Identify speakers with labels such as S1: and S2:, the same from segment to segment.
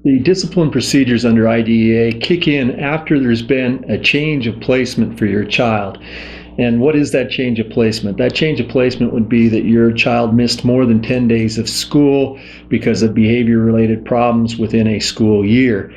S1: The discipline procedures under IDEA kick in after there's been a change of placement for your child. And what is that change of placement? That change of placement would be that your child missed more than 10 days of school because of behavior-related problems within a school year.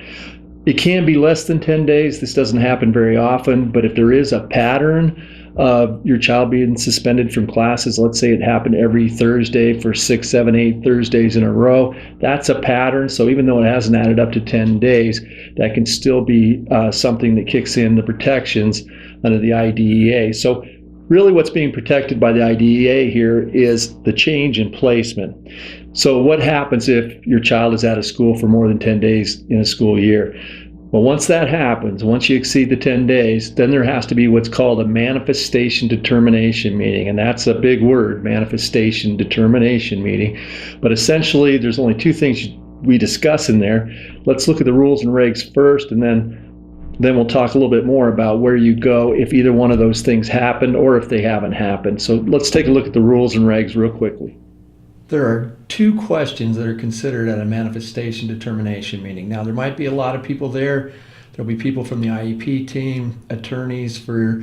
S1: It can be less than 10 days. This doesn't happen very often, but if there is a pattern of your child being suspended from classes, let's say it happened every Thursday for 6, 7, 8 Thursdays in a row, that's a pattern. So even though it hasn't added up to 10 days, that can still be something that kicks in the protections under the IDEA. So really what's being protected by the IDEA here is the change in placement. So what happens if your child is out of school for more than 10 days in a school year? Well, once that happens, once you exceed the 10 days, then there has to be what's called a manifestation determination meeting. And that's a big word, manifestation determination meeting. But essentially, there's only two things we discuss in there. Let's look at the rules and regs first, and then we'll talk a little bit more about where you go if either one of those things happened or if they haven't happened. So let's take a look at the rules and regs real quickly. There are two questions that are considered at a manifestation determination meeting. Now, there might be a lot of people there. There'll be people from the IEP team, attorneys for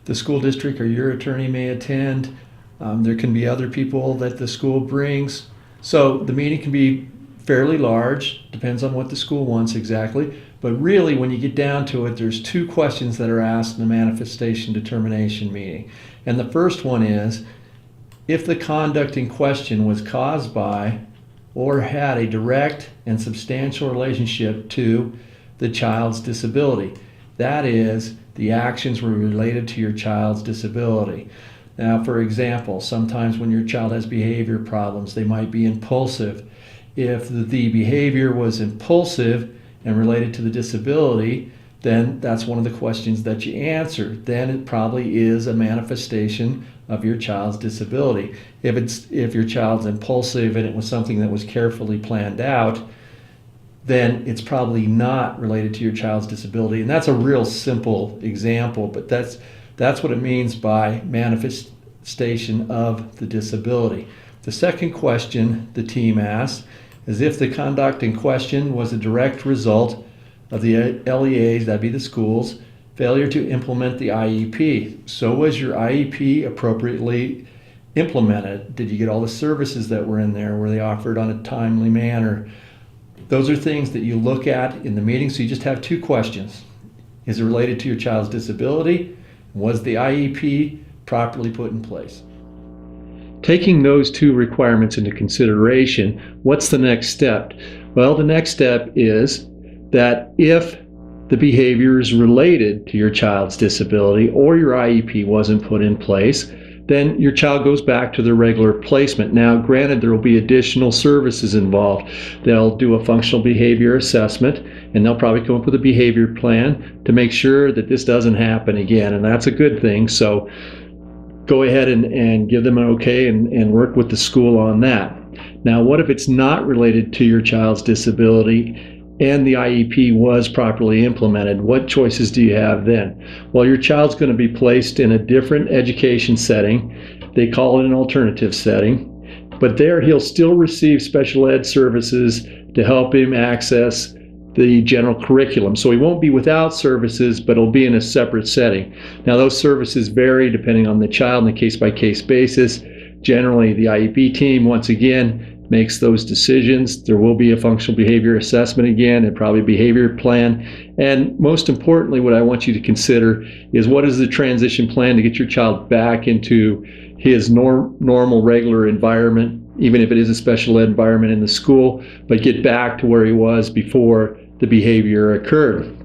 S1: the school district, or your attorney may attend. There can be other people that the school brings. So the meeting can be fairly large, depends on what the school wants exactly. But really, when you get down to it, there's two questions that are asked in the manifestation determination meeting. And the first one is, if the conduct in question was caused by or had a direct and substantial relationship to the child's disability. That is, the actions were related to your child's disability. Now, for example, sometimes when your child has behavior problems, they might be impulsive. If the behavior was impulsive and related to the disability, then that's one of the questions that you answer. Then it probably is a manifestation of your child's disability. If your child's impulsive and it was something that was carefully planned out, then it's probably not related to your child's disability. And that's a real simple example, but that's what it means by manifestation of the disability. The second question the team asks is if the conduct in question was a direct result of the LEAs, that'd be the schools, failure to implement the IEP. So was your IEP appropriately implemented? Did you get all the services that were in there? Were they offered on a timely manner? Those are things that you look at in the meeting. So you just have two questions. Is it related to your child's disability? Was the IEP properly put in place? Taking those two requirements into consideration, what's the next step? Well, the next step is that if the behavior is related to your child's disability or your IEP wasn't put in place, then your child goes back to their regular placement. Now, granted, there will be additional services involved. They'll do a functional behavior assessment, and they'll probably come up with a behavior plan to make sure that this doesn't happen again, and that's a good thing. So go ahead and give them an okay and work with the school on that. Now, what if it's not related to your child's disability and the IEP was properly implemented? What choices do you have then? Well, your child's going to be placed in a different education setting. They call it an alternative setting, but there he'll still receive special ed services to help him access the general curriculum. So he won't be without services, but he'll be in a separate setting. Now, those services vary depending on the child on a case-by-case basis. Generally, the IEP team, once again, makes those decisions. There will be a functional behavior assessment again and probably a behavior plan. And most importantly, what I want you to consider is what is the transition plan to get your child back into his normal, regular environment, even if it is a special ed environment in the school, but get back to where he was before the behavior occurred.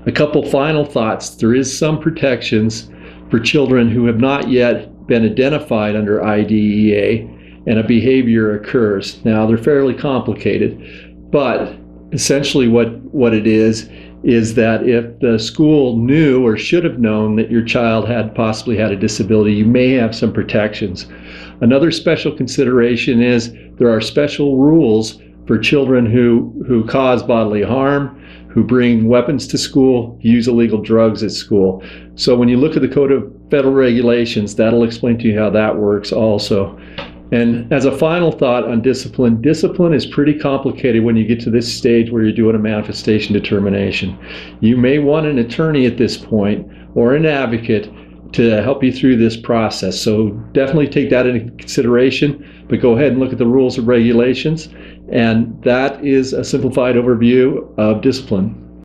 S1: A couple final thoughts. There is some protections for children who have not yet been identified under IDEA and a behavior occurs. Now, they're fairly complicated, but essentially what it is that if the school knew or should have known that your child had possibly had a disability, you may have some protections. Another special consideration is there are special rules for children who cause bodily harm, who bring weapons to school, use illegal drugs at school. So when you look at the Code of Federal Regulations, that'll explain to you how that works also. And as a final thought on discipline, discipline is pretty complicated when you get to this stage where you're doing a manifestation determination. You may want an attorney at this point or an advocate to help you through this process. So definitely take that into consideration, but go ahead and look at the rules and regulations. And that is a simplified overview of discipline.